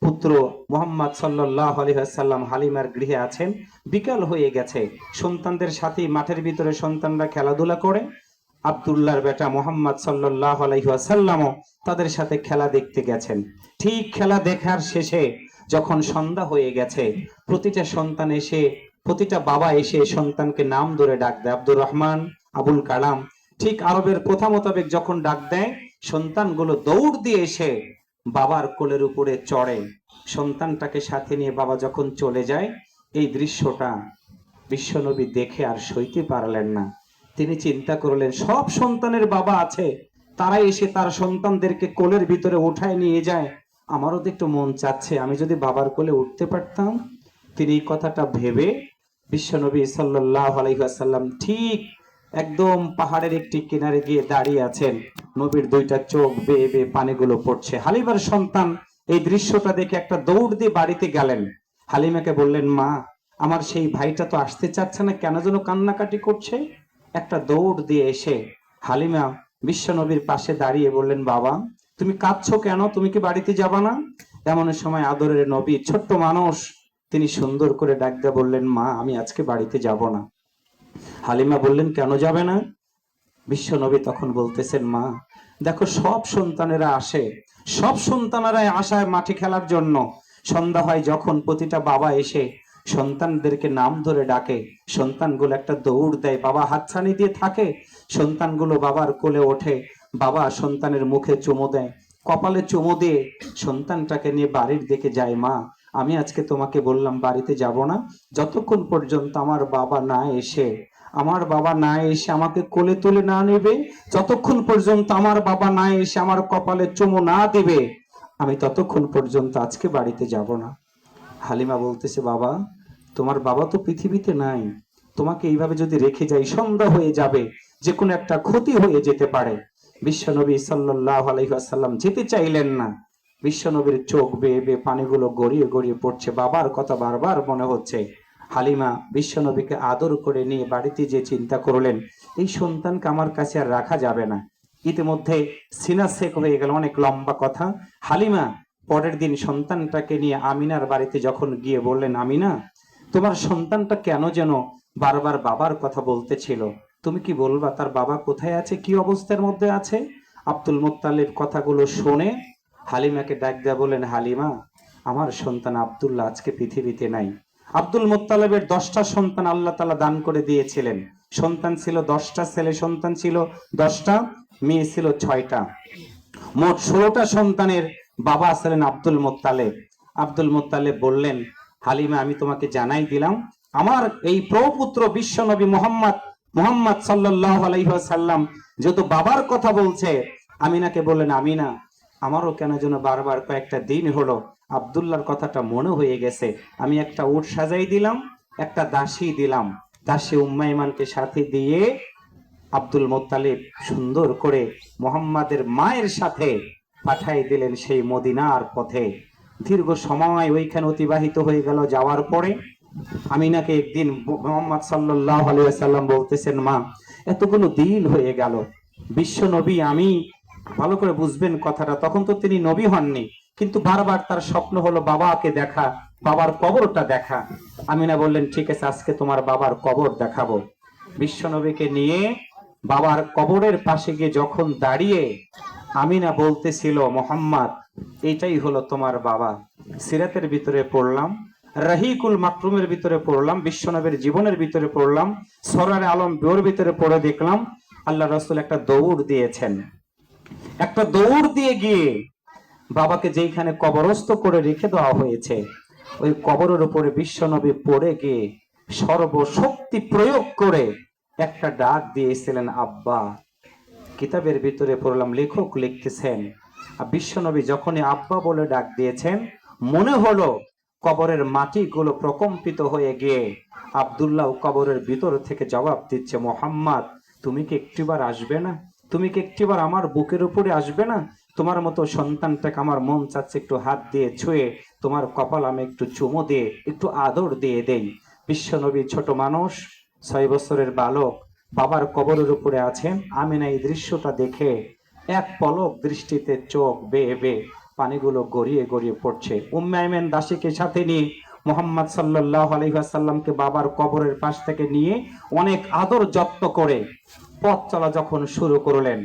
পুত্র মুহাম্মদ সাল্লাল্লাহু আলাইহি ওয়াসাল্লাম হালিমার গৃহে আছেন। বিকাল হয়ে গেছে, সন্তানদের সাথে মাঠের ভিতরে সন্তানরা খেলাধুলা করে। আব্দুল্লাহর বেটা মুহাম্মদ সাল্লাল্লাহু আলাইহি ওয়াসাল্লামও তাদের সাথে খেলা দেখতে গেছেন। ঠিক খেলা দেখার শেষে যখন সন্ধ্যা হয়ে গেছে, প্রতিটা সন্তান এসে, প্রতিটা বাবা এসে সন্তানকে নাম ধরে ডাক দেয়, আব্দুর রহমান, আবুল কালাম। ঠিক আরবের প্রথা মোতাবেক যখন ডাক দেয়, সন্তানগুলো দৌড় দিয়ে এসে বাবার কোলের উপরে চড়ে। সন্তানটাকে সাথে নিয়ে বাবা যখন চলে যায়, এই দৃশ্যটা বিশ্বনবী দেখে আর সইতে পারলেন না। তিনি চিন্তা করলেন, সব সন্তানের বাবা আছে, তারা এসে তার সন্তানদেরকে কোলের ভিতরে উঠায় নিয়ে যায়, আমারও তো একটু মন চাচ্ছে আমি যদি বাবার কোলে উঠতে পারতাম। তিনি এই কথাটা ভেবে বিশ্বনবী সাল্লাল্লাহু আলাইহি ওয়াসাল্লাম ঠিক একদম পাহাড়ের একটি কিনারে গিয়ে দাঁড়িয়ে আছেন। নবীর দুইটা চোখ বেয়ে বেয়ে পানিগুলো পড়ছে। হালিমার সন্তান এই দৃশ্যটা দেখে একটা দৌড় দিয়ে বাড়িতে গেলেন। হালিমাকে বললেন, মা, আমার সেই ভাইটা তো আসতে চাচ্ছে না, কেন যেন কান্নাকাটি করছে। একটা দৌড় দিয়ে এসে হালিমা বিশ্বনবীর পাশে দাঁড়িয়ে বললেন, বাবা, তুমি কাঁদছো কেন? তুমি কি বাড়িতে যাবা না? এমন সময় আদরের নবী, ছোট্ট মানুষ, তিনি সুন্দর করে ডাক দিয়ে বললেন, মা, আমি আজকে বাড়িতে যাব না। হালিমা বললেন, কেন যাবে না? বিশ্বনবী তখন বলতেছেন, মা, দেখো সব সন্তানেরা আসে, সব সন্তানেরা আসায় মাঠে খেলার জন্য। সন্ধ্যা হয় যখন, প্রতিটা বাবা এসে সন্তানদেরকে নাম ধরে ডাকে, সন্তানগুলো একটা দৌড় দেয়, বাবা হাতছানি দিয়ে থাকে, সন্তানগুলো বাবার কোলে ওঠে, বাবা সন্তানের মুখে চুমো দেয়, কপালে চুমো দিয়ে সন্তানটাকে নিয়ে বাড়ির দিকে যায়। মা, আমি আজকে তোমাকে বললাম বাড়িতে যাব না, যতক্ষণ পর্যন্ত আমার বাবা না এসে আমাকে কোলে তুলে না নেবে, যতক্ষণ পর্যন্ত আমার বাবা না এসে আমার কপালে চুমো না দিবে, আমি ততক্ষণ পর্যন্ত আজকে বাড়িতে যাব না। হালিমা বলতেছে, বাবা, তোমার বাবা তো পৃথিবীতে নাই, তোমাকে এইভাবে যদি রেখে যাই সন্ধ্যা হয়ে যাবে, যে কোনো একটা ক্ষতি হয়ে যেতে পারে। বিশ্বনবী সাল্লাল্লাহু আলাইহি ওয়াসাল্লাম যেতে চাইলেন না। বিশ্বনবীর চোখ বেয়ে বেয়ে পানিগুলো গড়িয়ে গড়িয়ে পড়ছে, বাবার কথা বারবার মনে হচ্ছে। হালিমা বিশ্বনবীকে আদর করে নিয়ে বাড়িতে যে চিন্তা করলেন, এই সন্তানকে আমার কাছে আর রাখা যাবে না। ইতিমধ্যে সিনা শেখ হয়ে গেল, অনেক লম্বা কথা। হালিমা পরের দিন সন্তানটাকে নিয়ে আমিনার বাড়িতে যখন গিয়ে বললেন, আমিনা, তোমার সন্তানটা কেন যেন বারবার বাবার কথা বলতেছিল, তুমি কি বলবা তার বাবা কোথায় আছে, কি অবস্থার মধ্যে আছে? আব্দুল মুত্তালিব কথাগুলো শুনে হালিমাকে ডাক দেয়া বলেন, হালিমা, আমার সন্তান আব্দুল্লাহ আজকে পৃথিবীতে নাই। আব্দুল মুত্তালিবের 10টা সন্তান আল্লাহ তাআলা দান করে দিয়েছিলেন। সন্তান ছিল 10টা, ছেলে সন্তান ছিল 10টা, মেয়ে ছিল 6টা। মোট 16টা সন্তানের বাবা ছিলেন আব্দুল মুত্তালিব। আব্দুল মুত্তালিব বললেন, হালিমা, আমি তোমাকে জানাই দিলাম, আমার এই প্রপুত্র বিশ্বনবী মুহাম্মদ সাল্লাল্লাহু আলাইহি ওয়াসাল্লাম যেহেতু বাবার কথা বলছে। আমিনাকে বললেন, আমিনা, আমারও কেন যেন বারবার কয়েকটা দিন হলো আব্দুল্লাহর কথাটা মনে হয়ে গেছে। আমি একটা উট সাজাই দিলাম, একটা দাসী দিলাম, দাসী উম্মাইমানকে সাথে দিয়ে আব্দুল মুত্তালিব সুন্দর করে মুহাম্মাদের মায়ের সাথে পাঠাই দিলেন সেই মদিনার পথে। দীর্ঘ সময় ওইখানে অতিবাহিত হয়ে গেল। যাওয়ার পরে আমিনাকে একদিন মুহাম্মদ সাল্লাল্লাহু আলাইহি ওয়াসাল্লাম বলতেছেন, মা, এতগুলো দিন হয়ে গেল, বিশ্ব নবী, আমি ভালো করে বুঝবেন কথাটা, তখন তো তিনি নবী হননি, কিন্তু বারবার তার স্বপ্ন হলো বাবাকে দেখা, বাবার কবরটা দেখা। আমিনা বললেন, ঠিক আছে, আজকে তোমার বাবার কবর দেখাবো। বিশ্ব নবীকে নিয়ে বাবার কবরের পাশে গিয়ে যখন দাঁড়িয়ে আমিনা বলতেছিল, মোহাম্মদ, এটাই হলো তোমার বাবা। সিরাতের ভিতরে পড়লাম, রাহিকুল মাকরুমের ভিতরে পড়লাম, বিশ্বনবীর জীবনের ভিতরে পড়লাম, সরারে আলম বিওর ভিতরে পড়ে দেখলাম আল্লাহ রাসূল একটা দৌড় দিয়েছেন। একটা দৌড় দিয়ে গিয়ে বাবাকে যেখানে কবরস্থ করে রেখে দেওয়া হয়েছে ওই কবরের উপরে বিশ্বনবী পড়ে গিয়ে সর্বশক্তি প্রয়োগ করে একটা ডাক দিয়েছিলেন, আব্বা। কিতাবের ভিতরে পড়লাম লেখক লিখতেছেন বিশ্বনবী যখনই আব্বা বলে ডাক দিয়েছেন, মনে হলো কবরের মাটিগুলো প্রকম্পিত হয়ে গিয়ে আব্দুল্লাহ কবরের ভিতর থেকে জবাব দিচ্ছে, মোহাম্মদ তুমি কি একটিবার আসবে না? তুমি কি একটিবার আমার বুকের উপরে আসবে না? তোমার মতো সন্তানটাকে আমার মন চাচ্ছে একটু হাত দিয়ে ছুঁয়ে তোমার কপাল আমি একটু চুমো দিয়ে একটু আদর দিয়ে দেই। বিশ্বনবী ছোট মানুষ, 6 বছরের বালক, বাবার কবরের উপরে আছেন। আমিনা এই দৃশ্যটা দেখে এক পলক দৃষ্টিতে চোখ বেয়ে বেয়ে পানিগুলো গড়িয়ে গড়িয়ে পড়ছে। উম্মে আইমান দাসীকে সাথে নিয়ে মুহাম্মদ সাল্লাল্লাহু আলাইহি ওয়াসাল্লামকে বাবার কবরের পাশ থেকে নিয়ে অনেক আদর যত্ন করে পথ চলা যখন শুরু করলেন,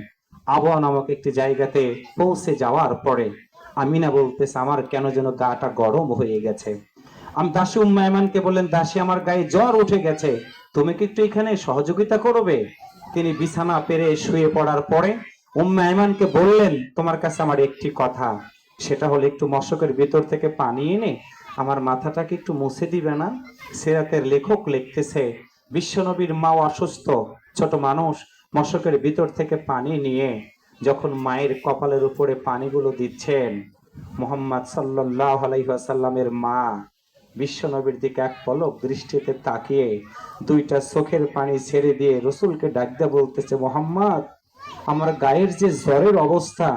আবওয়া নামক একটি জায়গাতে পৌঁছে যাওয়ার পরে আমিনা বলতেছে আমার কেন যেন গাটা গরম হয়ে গেছে। আমি দাসী উম্মে আইমানকে বললেন, দাসী আমার গায়ে জ্বর উঠে গেছে, তুমি কি একটু এখানে সহযোগিতা করবে? তিনি বিছানা পেরে শুয়ে পড়ার পরে উম্মে আইমানকে বললেন, তোমার কাছে আমার একটি কথা, সেটা হলো একটু মশকের ভিতর থেকে পানি এনে আমার মাথাটাকে একটু মুছে দিবে না? সিরাতের লেখক লিখতেছে বিশ্বনবীর মা অসুস্থ, ছোট মানুষ, মশকের ভিতর থেকে পানি নিয়ে যখন মায়ের কপালের উপরে পানিগুলো দিচ্ছেন, মুহাম্মদ সাল্লাল্লাহু আলাইহি ওয়াসাল্লামের মা বিশ্বনবীর দিকে এক পলক দৃষ্টিতে তাকিয়ে দুইটা চোখের পানি ছেড়ে দিয়ে রসুলকে ডাক দিয়ে বলতেছে, মোহাম্মদ আমার গায়ের যে জ্বরের অবস্থা,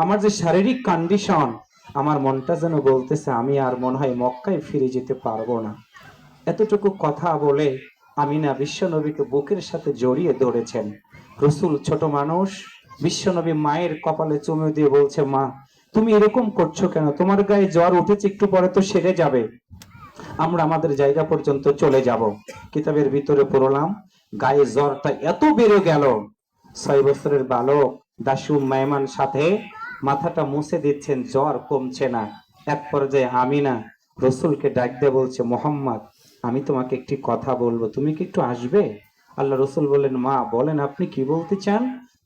আমার যে শারীরিক কন্ডিশন, আমার মনটা যেন বলতেছে আমি আর মনে হয় মক্কায় ফিরে যেতে পারবো না। এতটুকু কথা বলে আমিনা বিশ্বনবীকে বুকের সাথে জড়িয়ে ধরেছেন। রসুল ছোট মানুষ, বিশ্বনবী মায়ের কপালে চুমু দিয়ে বলছে, মা তুমি এরকম করছো কেন? তোমার গায়ে জ্বর উঠেছে, একটু পরে তো সেরে যাবে, আমরা আমাদের জায়গা পর্যন্ত চলে যাব। কিতাবের ভিতরে পড়লাম গায়ে জ্বরটা এত বেড়ে গেল, 6 বছরের বালক দাসী উম্মে আইমান সাথে মাথাটা মুছে দিচ্ছেন, জ্বর কমছে না। এক পর্যায়ে আমিনা রসুলকে ডাক দিয়ে বলছে, মোহাম্মদ আমি তোমাকে একটি কথা বলবো, তুমি কি একটু আসবে? আল্লাহ রসুল বললেন, মা বলেন আপনি কি বলতে চান?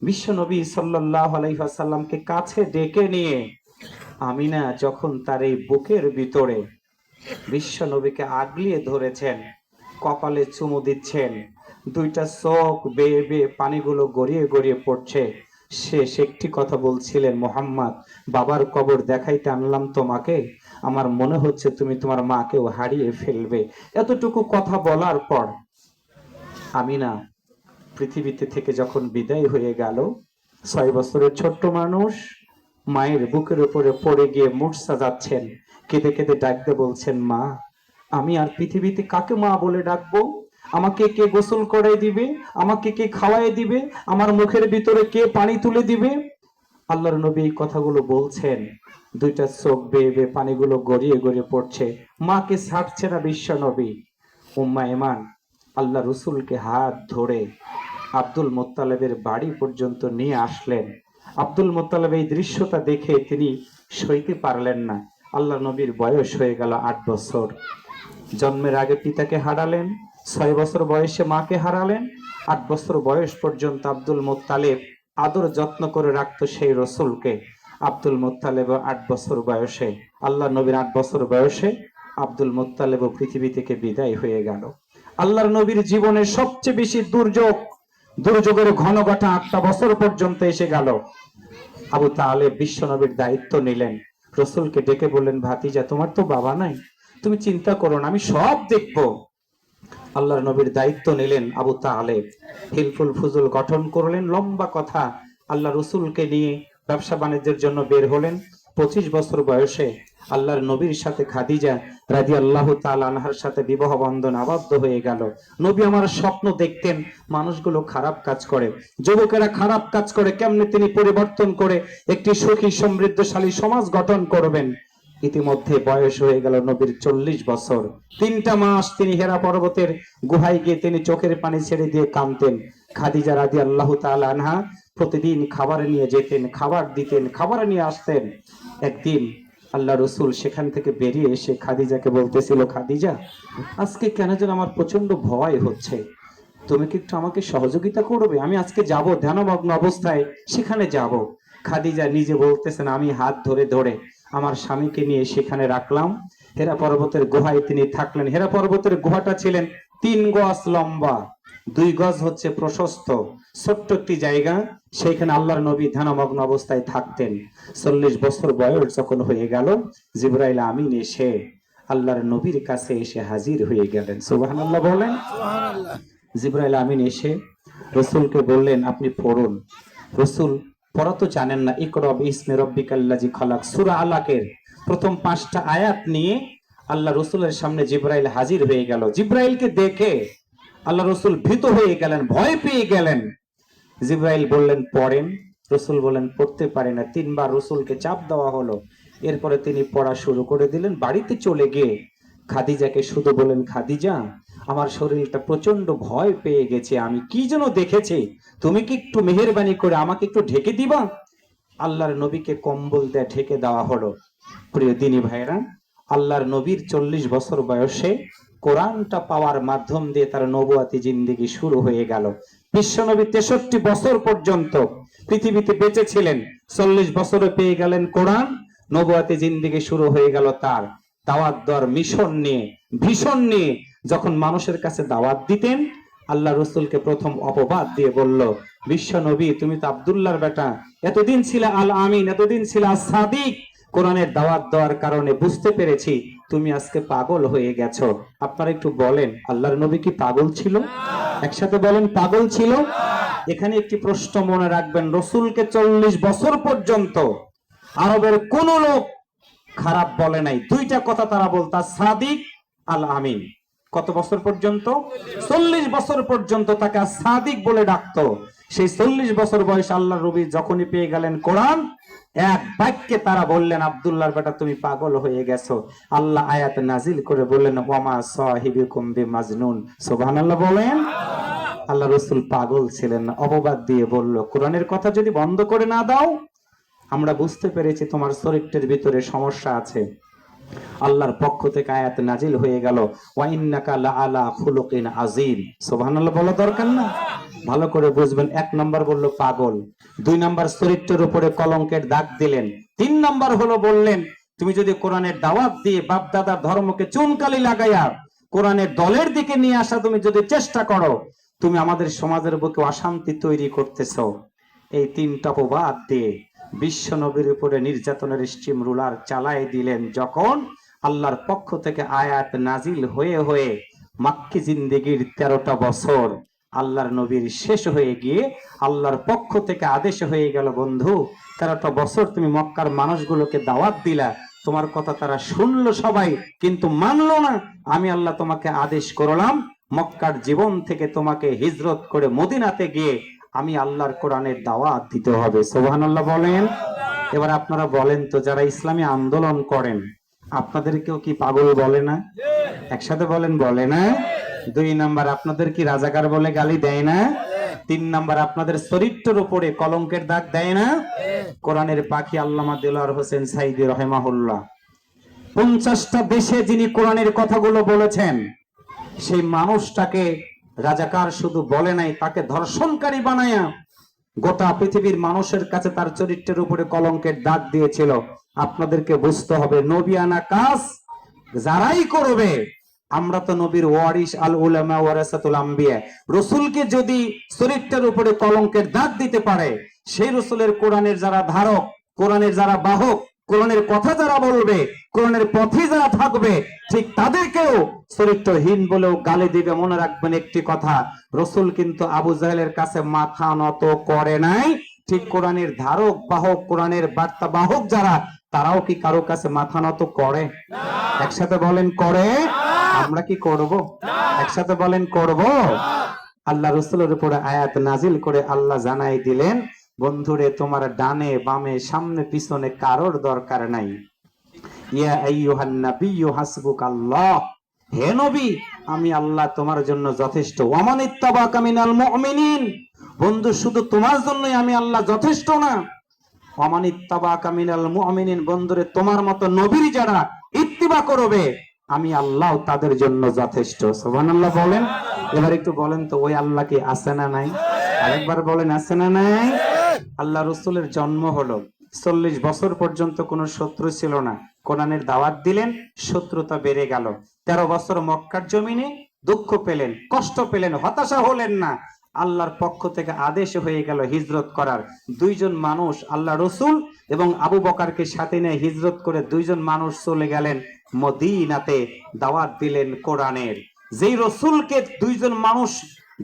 বিশ্বনবী সাল্লাল্লাহু আলাইহি ওয়াসাল্লামকে কাছে ডেকে নিয়ে আমিনা যখন তার এই বুকের ভিতরে বিশ্ব নবীকে আগলিয়ে ধরেছেন, কপালে চুমু দিচ্ছেন, দুইটা চোখ বেয়ে বেয়ে পানিগুলো গড়িয়ে গড়িয়ে পড়ছে, শেষ একটি কথা বলছিলেন, মোহাম্মদ বাবার কবর দেখাইতে আনলাম তোমাকে, আমার মনে হচ্ছে তুমি তোমার মাকেও হারিয়ে ফেলবে। এতটুকু কথা বলার পর আমিনা পৃথিবীতে থেকে যখন বিদায় হয়ে গেল, 6 বছরের ছোট্ট মানুষ মায়ের বুকের উপরে পড়ে গিয়ে মূর্ছা যাচ্ছেন, কেঁদে কেঁদে ডাকতে বলছেন, মা আমি আর পৃথিবীতে কাকে মা বলে ডাকবো? আমাকে কে গোসল করাই দিবে? আমাকে কে খাওয়াই দিবে? আমার মুখের ভিতরে কে পানি তুলে দিবে? আল্লাহর নবী এই কথাগুলো বলছেন, দুইটা চোখ বেয়ে বেয়ে পানিগুলো গড়িয়ে গড়িয়ে পড়ছে, মাকে ছাড়ছে না বিশ্ব নবী। উম্মে আইমান আল্লাহ রসুলকে হাত ধরে আব্দুল মুত্তালিবের বাড়ি পর্যন্ত নিয়ে আসলেন। আব্দুল মুত্তালিব এই দৃশ্যটা দেখে তিনি সইতে পারলেন না। আল্লাহ নবীর বয়স হয়ে গেল 8 বছর। জন্মের আগে পিতাকে হারালেন, 6 বছর বয়সে মাকে হারালেন। 8 বছর বয়স পর্যন্ত আব্দুল মুত্তালিব আদর যত্ন করে রাখতো সেই রসুলকে। আব্দুল মুত্তালিব 8 বছর বয়সে, আল্লাহ নবীর 8 বছর বয়সে আব্দুল মুত্তালিব পৃথিবী থেকে বিদায় হয়ে গেল। আল্লাহর নবীর জীবনের সবচেয়ে বেশি দুর্যোগের ঘনঘটা 8টা বছর পর্যন্ত এসে গেল। আবু তালেব বিশ্ব নবীর দায়িত্ব নিলেন, রসুলকে ডেকে বললেন, ভাতিজা তোমার তো বাবা নাই, তুমি চিন্তা করো না, আমি সব দেখবো। আল্লাহর নবীর দায়িত্ব নিলেন আবু তালেব, হিলফুল ফুজুল গঠন করলেন, লম্বা কথা। আল্লাহ রসুলকে নিয়ে ব্যবসা বাণিজ্যের জন্য বের হলেন। 25 বছর বয়সে আল্লাহর নবীর সাথে খাদিজা রাদিয়াল্লাহু তাআলা আনহার সাথে বিবাহ বন্ধন আবদ্ধ হয়ে গেল। নবী আমার স্বপ্ন দেখতেন মানুষগুলো খারাপ কাজ করে, যুবকেরা খারাপ কাজ করে, কেমনে তিনি পরিবর্তন করে একটি সুখী সমৃদ্ধশালী সমাজ গঠন করবেন। ইতিমধ্যে বয়স হয়ে গেল নবীর 40 বছর। 3টা মাস তিনি হেরা পর্বতের গুহায় গিয়ে তিনি চোখের পানি ছেড়ে দিয়ে কাঁদতেন। খাদিজা রাদিয়াল্লাহু তাআলা আনহা প্রতিদিন খাবার নিয়ে যেতেন, খাবার দিতেন, খাবার নিয়ে আসতেন। একদিন আল্লাহ রসুল সেখান থেকে বেরিয়ে এসে খাদিজাকে বলতেছিল, খাদিজা, আজকে কেন যেন আমার প্রচন্ড ভয় হচ্ছে, তুমি কি একটু আমাকে সহযোগিতা করবে? আমি আজকে যাব ধ্যানমগ্ন অবস্থায়, সেখানে যাব। খাদিজা নিজে বলতেছেন, আমি হাত ধরে ধরে আমার স্বামীকে নিয়ে সেখানে রাখলাম। হেরা পর্বতের গুহায় তিনি থাকলেন। হেরা পর্বতের গুহাটা ছিলেন 3 গজ লম্বা, 2 গজ হচ্ছে প্রশস্ত, ছোট্ট একটি জায়গা। সেখানে আল্লাহর নবী ধ্যানমগ্ন অবস্থায় থাকতেন। 40 বছর বয়স যখন হয়ে গেল, জিবরাইল আমিন এসে আল্লাহর নবীর কাছে এসে হাজির হয়ে গেলেন। সুবহানাল্লাহ বলেন। জিবরাইল আমিন এসে রসুলকে বললেন, আপনি পড়ুন। রসুল পড়া তো জানেন না। ইকরা বিসমি রাব্বিকাল্লাযী খালাক, সূরা আলাকের প্রথম 5টা আয়াত নিয়ে আল্লাহ রসুলের সামনে জিবরাইল হাজির হয়ে গেল। জিবরাইলকে দেখে আল্লাহ রসুল ভীত হয়ে গেলেন, ভয় পেয়ে গেলেন। জিবরাইল বললেন, পড়েন। রসুল বলেন, পড়তে পারে না। 3 বার রসুলকে চাপ দেওয়া হলো। এরপরে তিনি পড়া শুরু করে দিলেন। বাড়িতে চলে গিয়ে খাদিজাকে শুধু বলেন, খাদিজা, আমার শরীরটা প্রচন্ড ভয় পেয়ে গেছে, আমি কি যেন দেখেছি, তুমি কি একটু মেহেরবানি করে আমাকে একটু ঢেকে দিবা? আল্লাহর নবীকে কম্বল দিয়ে ঢেকে দেওয়া হলো। প্রিয় দিনী ভাইরা, আল্লাহর নবীর 40 বছর বয়সে কোরআনটা পাওয়ার মাধ্যম দিয়ে তার নবুয়াতি জিন্দেগি শুরু হয়ে গেল। বিশ্বনবী 63 বছর পর্যন্ত পৃথিবীতে বেঁচে ছিলেন। 40 বছরে পেয়ে গেলেন কোরআন, নবুয়াতি জিন্দেগি শুরু হয়ে গেল তার। দাওয়াত দেওয়ার মিশন নিয়ে, ভিশন নিয়ে যখন মানুষের কাছে দাওয়াত দিতেন, আল্লাহ রসুলকে প্রথম অপবাদ দিয়ে বলল, বিশ্ব নবী, তুমি তো আব্দুল্লাহর বেটা, এতদিন ছিলে আল আমিন, এতদিন ছিলে সাদিক, কোরআনের দাওয়াত দেওয়ার কারণে বুঝতে পেরেছি তুমি আজকে পাগল হয়ে গেছো। আপনারা একটু বলেন, আল্লাহর নবী কি পাগল ছিল? একসাথে বলেন, পাগল ছিল? এখানে একটি প্রশ্ন মনে রাখবেন, রসুলকে 40 বছর পর্যন্ত আরবের কোন লোক খারাপ বলে নাই। 2টা কথা তারা বলতো, সাদিক, আল আমিন। কত বছর পর্যন্ত? 40 বছর পর্যন্ত তাকে সাদিক বলে ডাকতো। সেই 40 বছর বয়স আল্লাহ নবী যখনই পেয়ে গেলেন কোরআন, এক বাক্যে তারা বললেন, আব্দুল্লাহর বেটা, তুমি পাগল হয়ে গেছো। আল্লাহ আয়াত নাজিল করে বললেন, ওয়ামা সাহিবুকুম বিমাজনুন। সুবহানাল্লাহ বলেন। আল্লাহ রাসূল পাগল ছিলেন না। অপবাদ দিয়ে বলল, কোরআনের কথা যদি বন্ধ করে না দাও, আমরা বুঝতে পেরেছি তোমার চরিত্রের ভিতরে সমস্যা আছে। আল্লাহর পক্ষ থেকে আয়াত নাজিল হয়ে গেল, ওয়া ইন্নাকা লাআলা খুলুকিন আযীম। সুবহানাল্লাহ বলা দরকার না? ভালো করে বুঝবেন। 1 নম্বর বলল পাগল, 2 নম্বর চরিত্রের উপরে কলঙ্কের দাগ দিলেন, 3 নম্বর হলো বললেন, তুমি যদি কোরআনের দাওয়াত দিয়ে বাপ দাদার ধর্মকে চুনকালি লাগাইয়া কোরআনের দলের দিকে নিয়ে আসা তুমি যদি চেষ্টা করো, তুমি আমাদের সমাজের বুকে অশান্তি তৈরি করতেছো। এই 3টা অপবাদ দিয়ে বিশ্ব নবীর উপরে নির্যাতনের স্টিম রুলার চালায় দিলেন। যখন আল্লাহর পক্ষ থেকে আয়াত নাজিল হয়ে হয়ে মাক্কি জিন্দেগির 13টা বছর আল্লাহর নবীর শেষ হয়ে গিয়ে আল্লাহর পক্ষ থেকে আদেশ হয়ে গেল, বন্ধু, 13টা বছর তুমি মক্কার মানুষগুলোকে দাওয়াত দিলা, তোমার কথা তারা শুনলো সবাই, কিন্তু মানলো না। আমি আল্লাহ তোমাকে আদেশ করলাম, মক্কার জীবন থেকে তোমাকে হিজরত করে মদিনাতে গিয়ে আমি আল্লাহর কোরআনের দাওয়াত দিতে হবে। সুবহানাল্লাহ বলেন। এবার আপনারা বলেন তো, যারা ইসলামী আন্দোলন করেন, আপনাদেরকেও কি পাগল বলে না? একসাথে বলেন, বলে না? 2 নাম্বার, আপনাদের কি রাজাকার বলে গালি দেয় না? 3 নাম্বার, আপনাদের চরিত্রের উপরে কলঙ্কের দাগ দেয় না? কোরআনের পাখি আল্লামা দেলোয়ার হোসেন সাইদি রহিমাহুল্লাহ 50টা দেশে যিনি কোরআনের কথাগুলো বলেছেন, সেই মানুষটাকে রাজাকার শুধু বলে নাই, তাকে ধর্ষণকারী বানায়া গোটা পৃথিবীর মানুষের কাছে তার চরিত্রের উপরে কলঙ্কের দাগ দিয়েছিল। আপনাদেরকে বুঝতে হবে, নবিয়ানা কাজ যারাই করবে, আমরা তো নবীর ওয়ারিস, আল উলামা ওয়ারাসাতুল আম্বিয়া। রাসূলকে যদি চরিত্রের উপরে কলঙ্কের দাগ দিতে পারে, সেই রাসূলের কোরআনের যারা ধারক, কোরআনের যারা বাহক, কোরআনের কথা যারা বলবে, কোরআনের পথে যারা থাকবে, ঠিক তাদেরকেও চরিত্রহীন বলেও গালি দিবে। মনে রাখবেন একটি কথা, রাসূল কিন্তু আবু জাহেলের কাছে মাথা নত করে নাই। ঠিক কোরআনের ধারক বাহক, কোরআনের বার্তা বাহক যারা, তারাও কি কারো কাছে মাথা নত করে? একসাথে বলেন, করে? আমরা কি করব? একসাথে বলেন, করব? আল্লাহ রাসূলের উপরে আয়াত নাজিল করে আল্লাহ জানাই দিলেন, বন্ধুরে, তোমার ডানে বামে সামনে পিছনে কারোর দরকার নাই। ইয়া আইয়ুহান নাবিয়্যু হাসবুকাল্লাহ, হে নবী, আমি আল্লাহ তোমার জন্য যথেষ্ট। ওয়ামান ইত্তাবাকা মিনাল মুমিনিন, বন্ধু, শুধু তোমার জন্যই আমি আল্লাহ যথেষ্ট না, অমানিত্তাবাকা মিনাল মুমিনিন, বন্ধুরে তোমার মতো নবীর যারা ইত্তিবা করবে আমি আল্লাহ তাদের জন্য যথেষ্ট। সুবহানাল্লাহ বলেন। এবার একটু বলেন তো ওই আল্লাহ কি আছে না নাই? আরেকবার বলেন আছে না নাই? আল্লাহ রসুলের জন্ম হলো, 40 বছর পর্যন্ত কোনো শত্রু ছিল না, কোরআনের দাওয়াত দিলেন, শত্রুতা বেড়ে গেল। 13 বছর মক্কার জমিনে দুঃখ পেলেন, কষ্ট পেলেন, হতাশা হলেন না, আল্লাহর পক্ষ থেকে আদেশ হয়ে গেল হিজরত করার। দুইজন মানুষ, আল্লাহ রসুল এবং আবু বকরকে সাথে নিয়ে হিজরত করে দুইজন মানুষ চলে গেলেন মদিনাতে, দাওয়াত দিলেন কোরআনের। যেই রসুলকে দুইজন মানুষ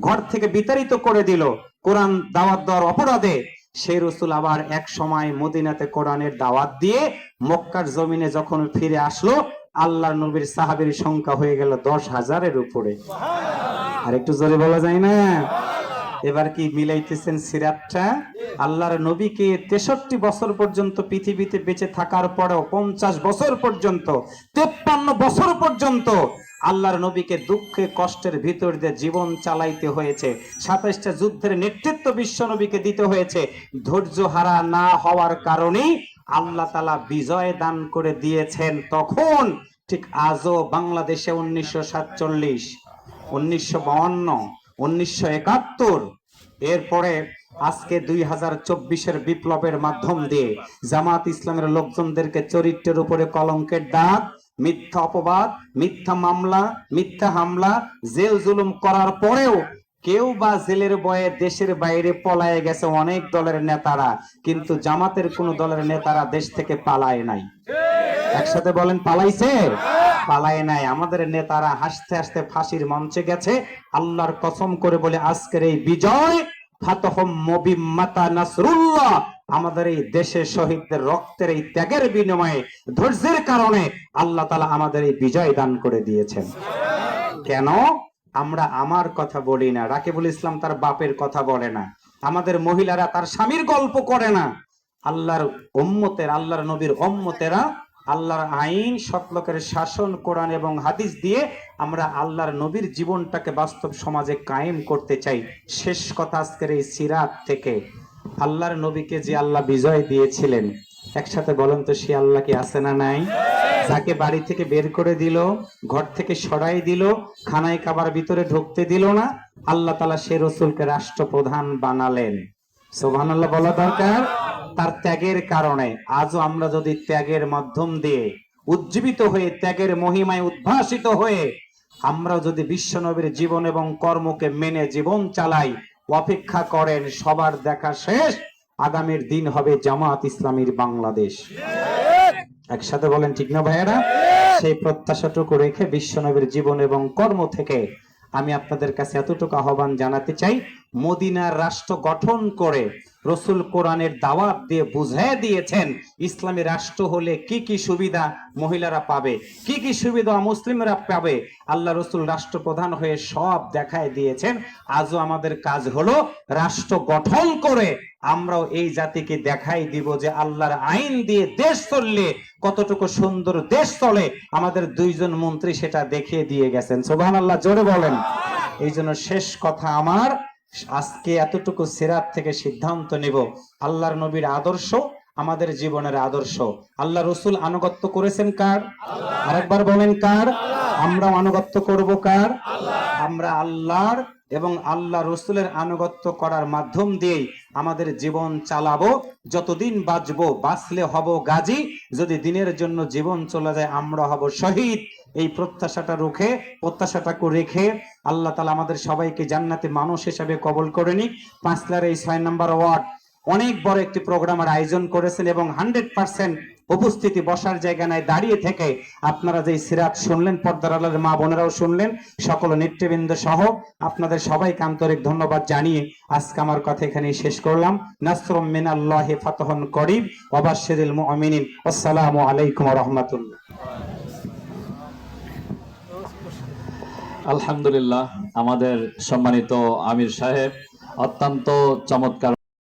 ঘর থেকে বিতাড়িত করে দিল কোরআন দাওয়াত দেওয়ার অপরাধে, সেই রসুল আবার এক সময় মদিনাতে কোরআনের দাওয়াত দিয়ে মক্কার জমিনে যখন ফিরে আসলো, আল্লাহর নবীর সাহাবীর সংখ্যা হয়ে গেল 10,000-এর উপরে। আর একটু জোরে বলা যায় না? এবার কি মিলাইতেছেন সিরাতটা? আল্লাহর নবীকে 63 বছর পর্যন্ত পৃথিবীতে বেঁচে থাকার পরেও 50 বছর পর্যন্ত, 53 বছর পর্যন্ত আল্লাহর নবীকে দুঃখে কষ্টের ভিতর দিয়ে জীবন চালাইতে হয়েছে। 27টা যুদ্ধের নেতৃত্ব বিশ্ব নবীকে দিতে হয়েছে। ধৈর্য হারা না হওয়ার কারণেই আল্লাহ তাআলা বিজয় দান করে দিয়েছেন। তখন ঠিক আজও বাংলাদেশে 1947, 1952, 1971, এরপরে আজকে 2024-এর বিপ্লবের মাধ্যম দিয়ে জামাত ইসলামের লোকজনদেরকে চরিত্রের উপরে কলঙ্কের দাগ, মিথ্যা অপবাদ, মিথ্যা মামলা, মিথ্যা হামলা, জেল জুলুম করার পরেও কেউ বা জেলের ভয়ে দেশের বাইরে পলায়ে গেছে অনেক দলের নেতারা, কিন্তু জামাতের কোন দলের নেতারা দেশ থেকে পালায় নাই। একসাথে বলেন পালাইছে? পালায় নাই। আমাদের নেতারা হাসতে হাসতে ফাঁসির মঞ্চে গেছে। আল্লাহর কসম করে বলে আজকের এই বিজয় ফাতহুম মুবিম মাতা নাসরুল্লাহ, আমাদের এই দেশের শহীদদের রক্তের এই ত্যাগের বিনিময়ে ধৈর্যের কারণে আল্লাহ তাআলা আমাদের এই বিজয় দান করে দিয়েছেন। কেন? আমরা আমার কথা বলি না, রাকিবুল ইসলাম তার বাপের কথা বলে না, আমাদের মহিলারা তার স্বামীর গল্প করে না। আল্লাহর উম্মতের, আল্লাহর নবীর উম্মতেরা আল্লাহর আইন, সৎলোকের শাসন, কোরআন এবং হাদিস দিয়ে আমরা আল্লাহর নবীর জীবনটাকে বাস্তব সমাজে কায়েম করতে চাই। শেষ কথা আজকের এই সিরাত থেকে, আল্লাহর নবীকে যে আল্লাহ বিজয় দিয়েছিলেন, একসাথে বলেন তো সে আল্লাহ কি আছে না নাই? যাকে বাড়ি থেকে বের করে দিল, ঘর থেকে সরাই দিল, খানায় কাবার ভিতরে ঢুকতে দিল না, আল্লাহ তাআলা সে রসুলকে রাষ্ট্রপ্রধান বানালেন। সুবহানাল্লাহ বলা দরকার। তার ত্যাগের কারণে আজও আমরা যদি ত্যাগের মাধ্যম দিয়ে উজ্জীবিত হয়ে, ত্যাগের মহিমায় উদ্ভাসিত হয়ে আমরা যদি বিশ্বনবীর জীবন এবং কর্মকে মেনে জীবন চালাই, অপেক্ষা করেন সবার দেখা শেষ, আগামীর দিন হবে জামাত ইসলামীর বাংলাদেশ। একসাথে বলেন ঠিক না ভাইয়েরা? সেই প্রত্যাশাটুকু রেখে বিশ্বনবীর জীবন এবং কর্ম থেকে আমি আপনাদের কাছে এতটুকু আহ্বান জানাতে চাই, মদিনার রাষ্ট্র গঠন করে রসুল কোরআনের দাওয়াত দিয়ে বুঝিয়ে দিয়েছেন ইসলামী রাষ্ট্র হলে কি কি সুবিধা মহিলারা পাবে, কি কি সুবিধা মুসলিমরা পাবে। আল্লাহ রসুল রাষ্ট্রপ্রধান হয়ে সব দেখায় দিয়েছেন। আজও আমাদের কাজ হলো রাষ্ট্র গঠন করে আমরাও এই জাতিকে দেখাই দিব যে আল্লাহর আইন দিয়ে দেশ চললে কতটুকু সুন্দর দেশ চলে। আমাদের দুইজন মন্ত্রী সেটা দেখিয়ে দিয়ে গেছেন। সুবহানাল্লাহ জোরে বলেন। এই জন্য শেষ কথা আমার, আজকে এতটুকু সিরাত থেকে সিদ্ধান্ত নেব, আল্লাহর নবীর আদর্শ আমাদের জীবনের আদর্শ। আল্লাহ রসুল আনুগত্য করেছেন কার? আরেকবার বলেন কার? আমরা আনুগত্য করব কার? আমরা আল্লাহর এবং আল্লাহ রসুলের আনুগত্য করার মাধ্যম দিয়েই আমাদের জীবন চালাবো। যতদিন বাঁচবো, বাঁচলে হব গাজী, যদি দিনের জন্য জীবন চলে যায় আমরা হব শহীদ। এই প্রত্যাশাটাকে রেখে আল্লাহ তাআলা আমাদের সবাইকে জান্নাতে মানুষ হিসেবে কবুল করে নিক। পাঁচলার এই 6 নম্বর ওয়ার্ড অনেক বড় একটি প্রোগ্রামের আয়োজন করেছেন এবং 100% উপস্থিতি, বসার জায়গা নাই, দাঁড়িয়ে থেকে আপনারা যে সিরাত শুনলেন, পর্দার আড়ালের মা বোনেরাও শুনলেন, সকল নেতৃবৃন্দ সহ আপনাদের সবাইকে আন্তরিক ধন্যবাদ জানিয়ে আজকে আমার কথা এখানেই শেষ করলাম। নাসরুম মিনাল্লাহি ফাতহুন করিব ওয়া বাশশিরিল মুমিনিন। আসসালামু আলাইকুম ওয়া রাহমাতুল্লাহ। আলহামদুলিল্লাহ, আমাদের সম্মানিত আমির সাহেব অত্যন্ত চমৎকার